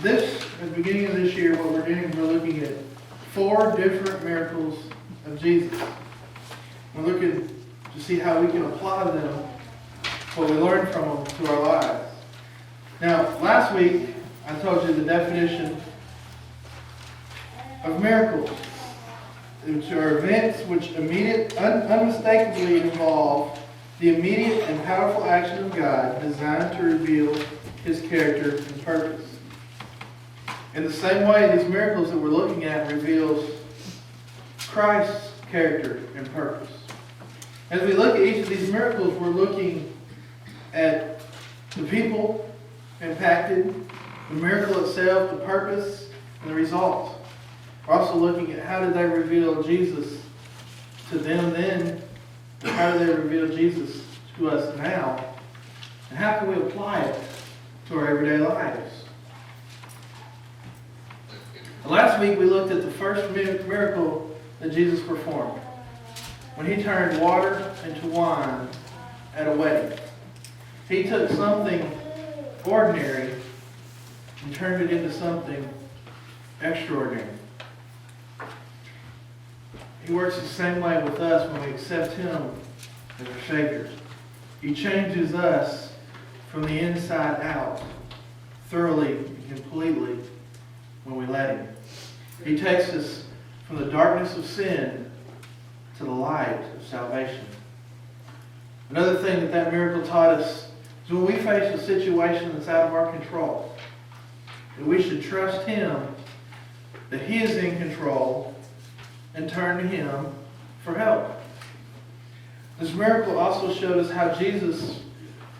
At the beginning of this year, what we're doing is we're looking at 4 different miracles of Jesus. We're looking to see how we can apply them, what we learned from them, to our lives. Now, last week, I told you the definition of miracles, which are events which unmistakably involve the immediate and powerful action of God designed to reveal His character and purpose. In the same way, these miracles that we're looking at reveals Christ's character and purpose. As we look at each of these miracles, we're looking at the people impacted, the miracle itself, the purpose, and the results. We're also looking at how did they reveal Jesus to them then, and how do they reveal Jesus to us now, and how can we apply it to our everyday lives. Last week we looked at the first miracle that Jesus performed, when He turned water into wine at a wedding. He took something ordinary and turned it into something extraordinary. He works the same way with us when we accept Him as our Savior. He changes us from the inside out, thoroughly and completely, when we let Him. He takes us from the darkness of sin to the light of salvation. Another thing that miracle taught us is when we face a situation that's out of our control, that we should trust Him, that He is in control, and turn to Him for help. This miracle also showed us how Jesus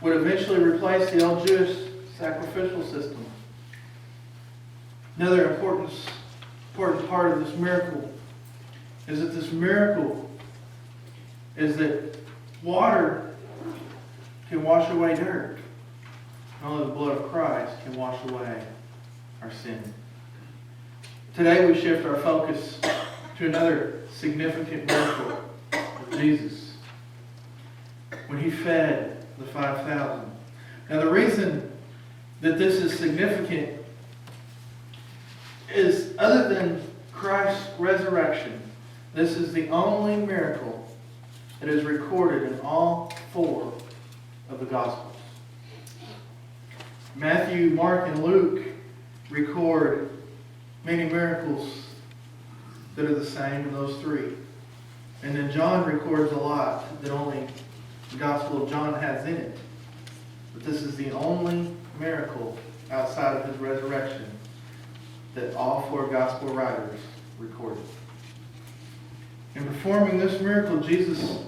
would eventually replace the old Jewish sacrificial system. Another important part of this miracle is that water can wash away dirt. Only the blood of Christ can wash away our sin. Today we shift our focus to another significant miracle of Jesus, when He fed the 5,000. Now the reason that this is significant is, other than Christ's resurrection, this is the only miracle that is recorded in all 4 of the Gospels. Matthew, Mark, and Luke record many miracles that are the same in those 3. And then John records a lot that only the Gospel of John has in it. But this is the only miracle outside of His resurrection that all 4 Gospel writers recorded. In performing this miracle, Jesus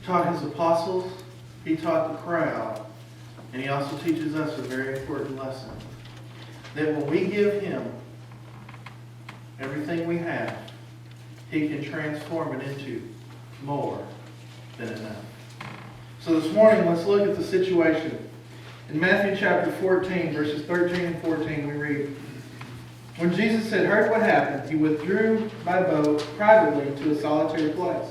taught His apostles, He taught the crowd, and He also teaches us a very important lesson. That when we give Him everything we have, He can transform it into more than enough. So this morning, let's look at the situation. In Matthew chapter 14, verses 13 and 14, we read, "When Jesus had heard what happened, He withdrew by boat privately to a solitary place.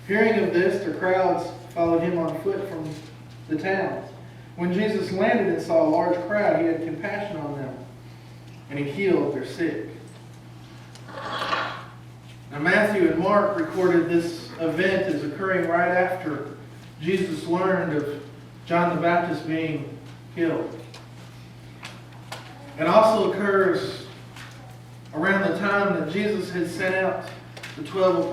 Hearing of this, the crowds followed Him on foot from the towns. When Jesus landed and saw a large crowd, He had compassion on them, and He healed their sick." Now Matthew and Mark recorded this event as occurring right after Jesus learned of John the Baptist being killed. It also occurs around the time that Jesus had sent out the 12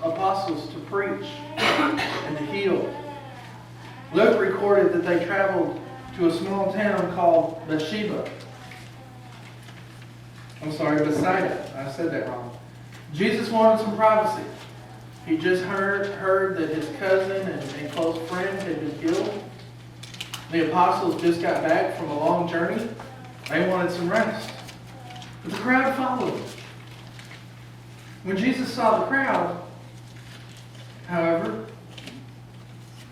apostles to preach and to heal. Luke recorded that they traveled to a small town called Bethsaida. I said that wrong. Jesus wanted some privacy. He just heard that his cousin and close friend had been killed. The apostles just got back from a long journey. They wanted some rest. But the crowd followed him. When Jesus saw the crowd, however,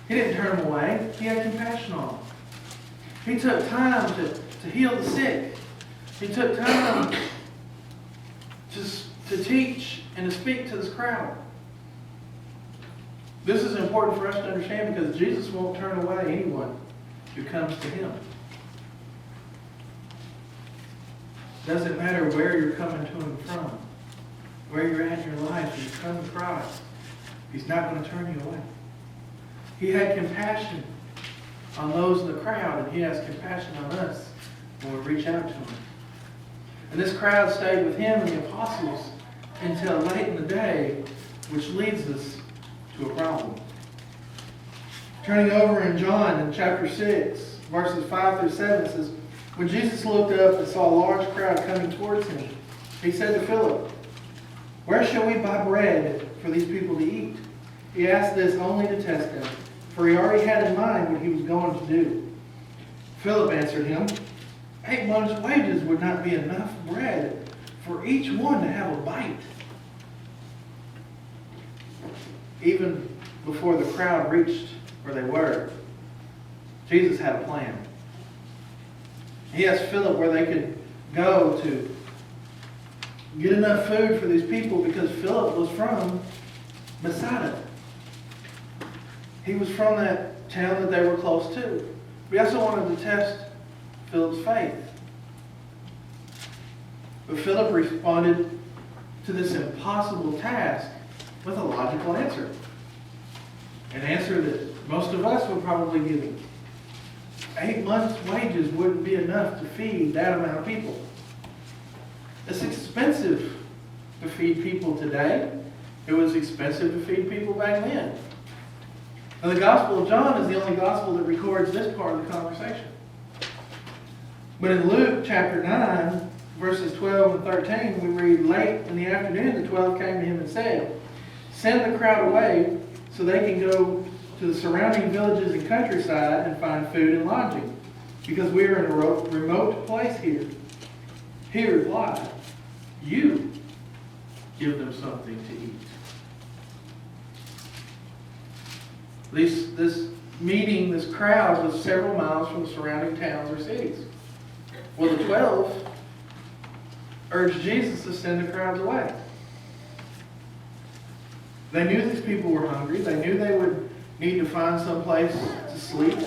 He didn't turn them away. He had compassion on them. He took time to heal the sick. He took time to teach and to speak to this crowd. This is important for us to understand because Jesus won't turn away anyone who comes to Him. Doesn't matter where you're coming to Him from, where you're at in your life, you come to Christ. He's not going to turn you away. He had compassion on those in the crowd, and He has compassion on us when we reach out to Him. And this crowd stayed with Him and the apostles until late in the day, which leads us to a problem. Turning over in John in chapter 6, verses 5 through 7, it says, when Jesus looked up and saw a large crowd coming towards Him, He said to Philip, where shall we buy bread for these people to eat? He asked this only to test Him, for He already had in mind what He was going to do. Philip answered Him, 8 months' wages would not be enough bread for each one to have a bite. Even before the crowd reached where they were, Jesus had a plan. He asked Philip where they could go to get enough food for these people because Philip was from Bethsaida. He was from that town that they were close to. We also wanted to test Philip's faith. But Philip responded to this impossible task with a logical answer. An answer that most of us would probably give him. 8 months' wages wouldn't be enough to feed that amount of people. It's expensive to feed people today. It was expensive to feed people back then. Now, the Gospel of John is the only Gospel that records this part of the conversation. But in Luke chapter 9, verses 12 and 13, we read, late in the afternoon, the 12 came to Him and said, send the crowd away so they can go to the surrounding villages and countryside and find food and lodging, because we are in a remote place here. He replied, you give them something to eat. This meeting, this crowd, was several miles from the surrounding towns or cities. Well, the 12 urged Jesus to send the crowds away. They knew these people were hungry. They knew they would need to find some place to sleep.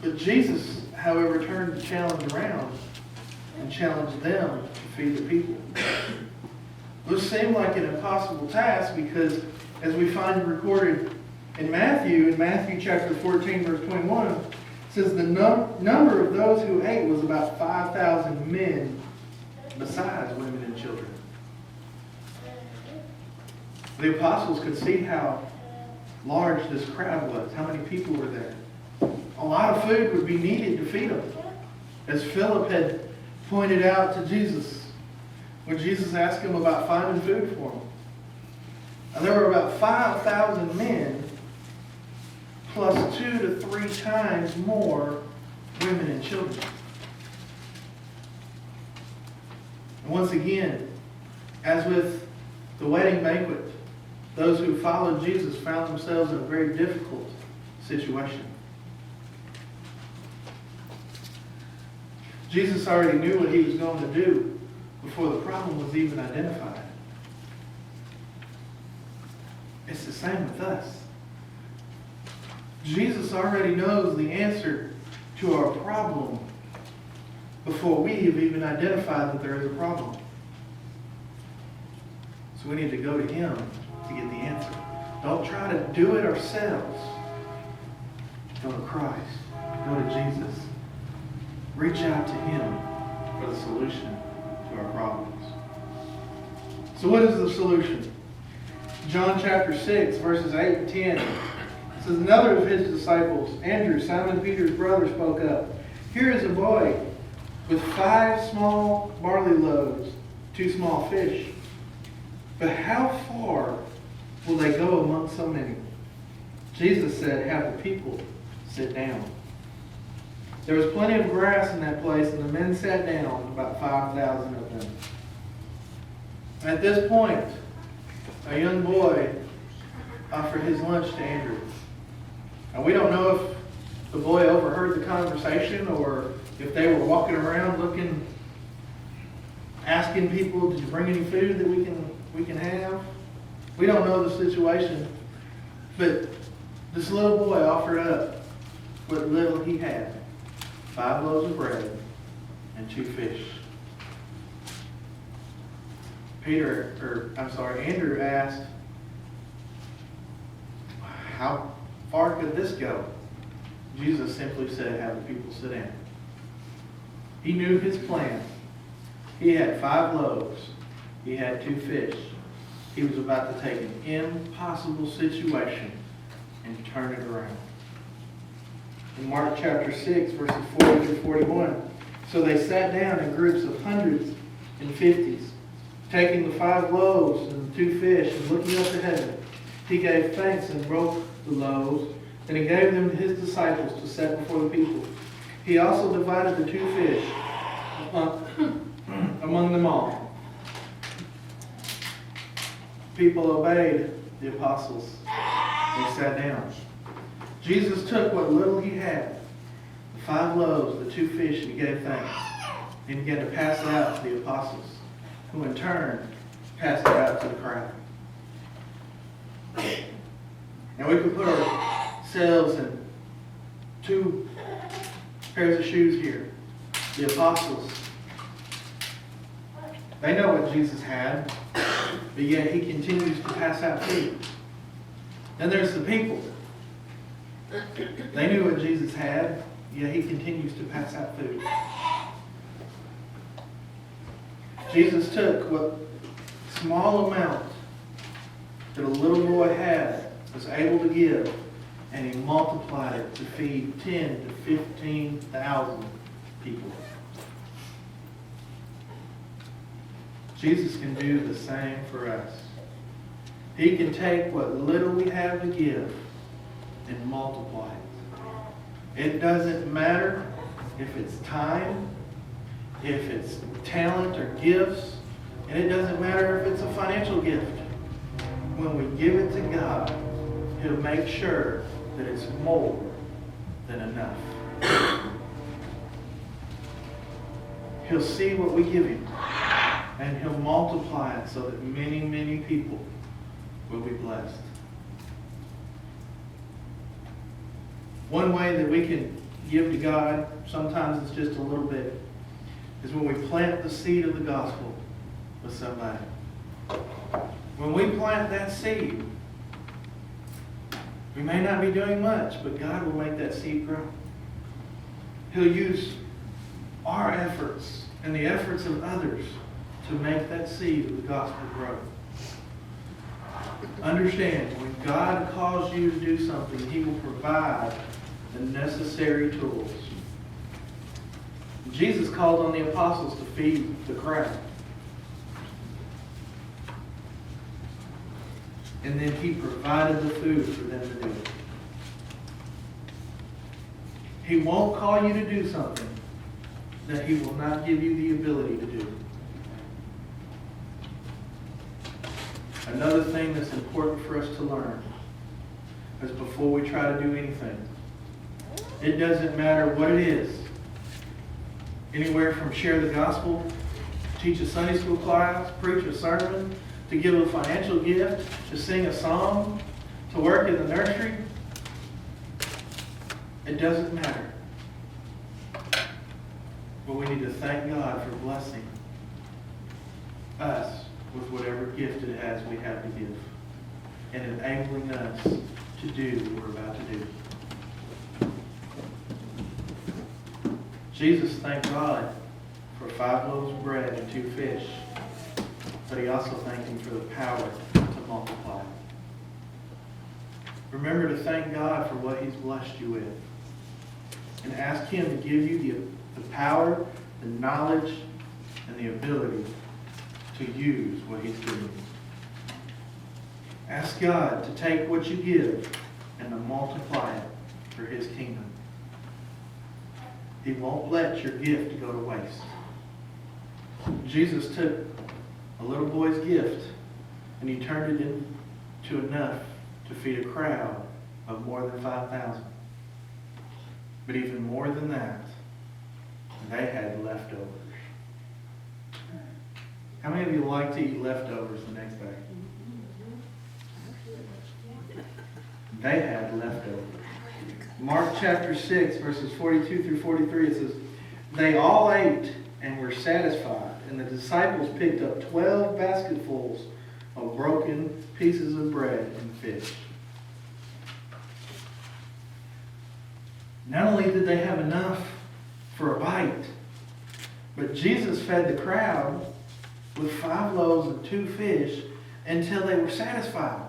But Jesus, however, turned the challenge around and challenged them to feed the people. This seemed like an impossible task because, as we find recorded in Matthew chapter 14, verse 21, it says the number of those who ate was about 5,000 men, besides women and children. The apostles could see how large this crowd was, how many people were there. A lot of food would be needed to feed them, as Philip had pointed out to Jesus when Jesus asked him about finding food for them. And there were about 5,000 men, plus 2 to 3 times more women and children. And once again, as with the wedding banquet, those who followed Jesus found themselves in a very difficult situation. Jesus already knew what He was going to do before the problem was even identified. It's the same with us. Jesus already knows the answer to our problem before we have even identified that there is a problem. So we need to go to Him to get the answer. Don't try to do it ourselves. Go to Christ. Go to Jesus. Reach out to Him for the solution to our problems. So what is the solution? John chapter 6, verses 8 and 10. It says, another of His disciples, Andrew, Simon Peter's brother, spoke up. Here is a boy with 5 small barley loaves, 2 small fish. But how far will they go among so many? Jesus said, have the people sit down. There was plenty of grass in that place, and the men sat down, about 5,000 of them. At this point, a young boy offered his lunch to Andrew. Now, we don't know if the boy overheard the conversation or if they were walking around looking, asking people, did you bring any food that we can have? We don't know the situation. But this little boy offered up what little he had. 5 loaves of bread and 2 fish. Andrew asked, how far could this go? Jesus simply said, have the people sit down. He knew his plan. He had 5 loaves. He had 2 fish. He was about to take an impossible situation and turn it around. In Mark chapter 6, verses 40 through 41, so they sat down in groups of hundreds and fifties, taking the 5 loaves and the 2 fish, and looking up to heaven, he gave thanks and broke the loaves, and he gave them to his disciples to set before the people. He also divided the 2 fish among them all. People obeyed the apostles. They sat down. Jesus took what little he had, the 5 loaves, the 2 fish, and he gave thanks. And began to pass it out to the apostles, who in turn passed it out to the crowd. Now we could put ourselves in 2 pairs of shoes here. The apostles, they know what Jesus had, but yet he continues to pass out food. Then there's the people. They knew what Jesus had, yet he continues to pass out food. Jesus took what small amount that a little boy had, was able to give, and he multiplied it to feed 10 to 15,000 people. Jesus can do the same for us. He can take what little we have to give and multiply it. It doesn't matter if it's time, if it's talent or gifts, and it doesn't matter if it's a financial gift. When we give it to God, he'll make sure that it's more than enough. He'll see what we give him, and he'll multiply it so that many, many people will be blessed. One way that we can give to God, sometimes it's just a little bit, is when we plant the seed of the gospel with somebody. When we plant that seed, we may not be doing much, but God will make that seed grow. He'll use our efforts and the efforts of others to make that seed of the gospel grow. Understand, when God calls you to do something, he will provide the necessary tools. Jesus called on the apostles to feed the crowd. And then he provided the food for them to do it. He won't call you to do something that he will not give you the ability to do. Another thing that's important for us to learn is before we try to do anything, it doesn't matter what it is. Anywhere from share the gospel, teach a Sunday school class, preach a sermon, to give a financial gift, to sing a song, to work in the nursery. It doesn't matter. But we need to thank God for blessing us with whatever gift it has we have to give, and enabling us to do what we're about to do. Jesus thanked God for 5 loaves of bread and 2 fish, but he also thanked him for the power to multiply. Remember to thank God for what he's blessed you with, and ask him to give you the power, the knowledge, and the ability to use what he's given you. Ask God to take what you give and to multiply it for his kingdom. He won't let your gift go to waste. Jesus took a little boy's gift and he turned it into enough to feed a crowd of more than 5,000. But even more than that, they had leftovers. How many of you like to eat leftovers the next day? They had leftovers. Mark chapter 6, verses 42 through 43, it says, they all ate and were satisfied, and the disciples picked up 12 basketfuls of broken pieces of bread and fish. Not only did they have enough for a bite, but Jesus fed the crowd with 5 loaves and 2 fish until they were satisfied.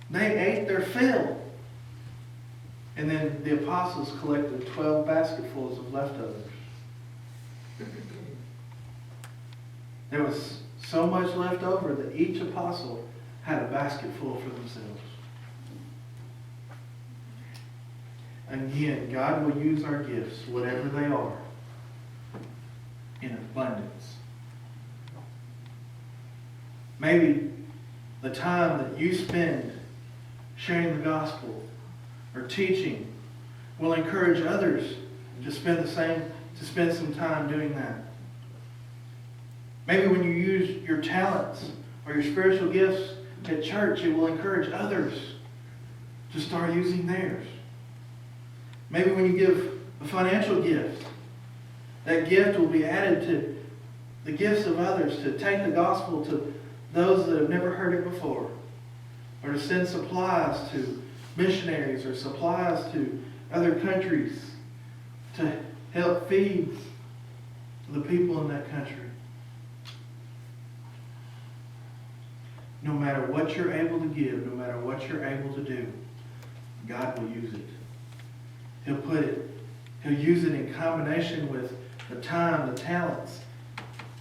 They ate their fill. And then the apostles collected 12 basketfuls of leftovers. There was so much left over that each apostle had a basket full for themselves. Again, God will use our gifts, whatever they are, in abundance. Maybe the time that you spend sharing the gospel or teaching will encourage others to spend some time doing that. Maybe when you use your talents or your spiritual gifts at church, it will encourage others to start using theirs. Maybe when you give a financial gift, that gift will be added to the gifts of others to take the gospel to those that have never heard it before, or to send supplies to missionaries or supplies to other countries to help feed the people in that country. No matter what you're able to give, no matter what you're able to do, God will use it. He'll use it in combination with the time, the talents,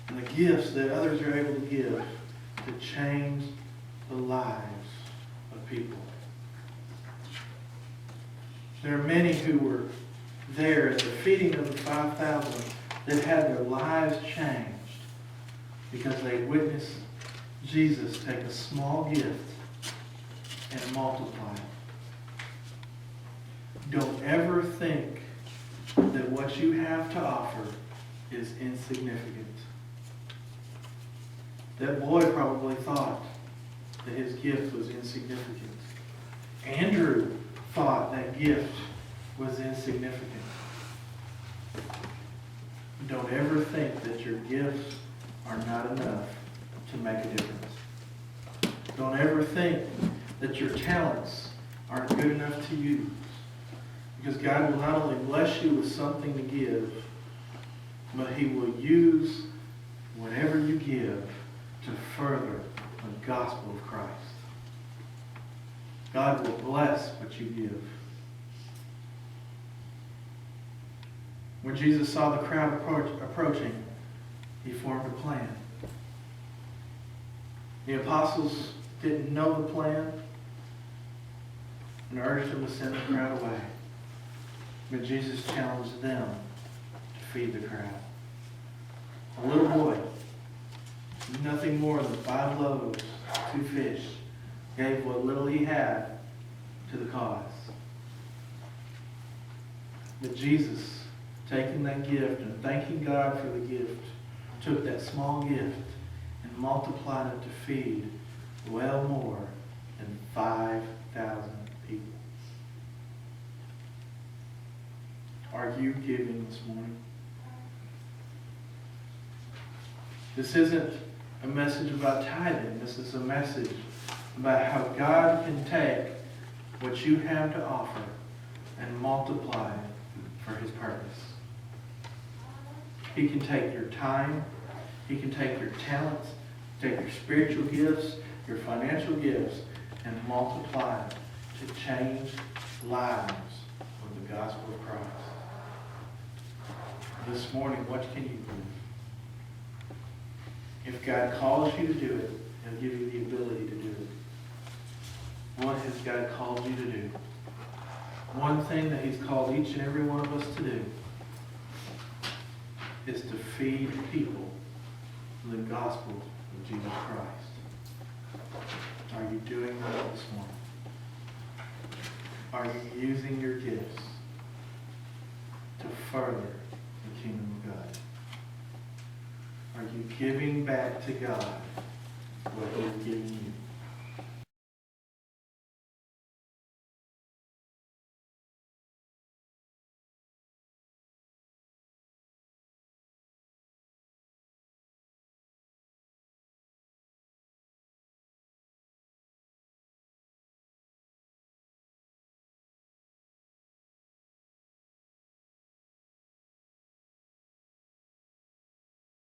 and the gifts that others are able to give to change the lives of people. There are many who were there at the feeding of the 5,000 that had their lives changed because they witnessed Jesus take a small gift and multiply it. Don't ever think that what you have to offer is insignificant. That boy probably thought that his gift was insignificant. Andrew thought that gift was insignificant. Don't ever think that your gifts are not enough to make a difference. Don't ever think that your talents aren't good enough to use. Because God will not only bless you with something to give, but He will use whatever you give to further the gospel of Christ. God will bless what you give. When Jesus saw the crowd approaching, He formed a plan. The apostles didn't know the plan and urged them to send the crowd away. But Jesus challenged them to feed the crowd. A little boy, nothing more than 5 loaves, 2 fish, gave what little he had to the cause. But Jesus, taking that gift and thanking God for the gift, took that small gift and multiplied it to feed well more than 5,000 people. Are you giving this morning? This isn't a message about tithing. This is a message about how God can take what you have to offer and multiply it for His purpose. He can take your time. He can take your talents, take your spiritual gifts, your financial gifts, and multiply it to change lives with the gospel of Christ. This morning, what can you do? If God calls you to do it, He'll give you the ability to do it. What has God called you to do? One thing that He's called each and every one of us to do is to feed people the gospel of Jesus Christ. Are you doing that this morning? Are you using your gifts to further the kingdom of God? Are you giving back to God what He's given you?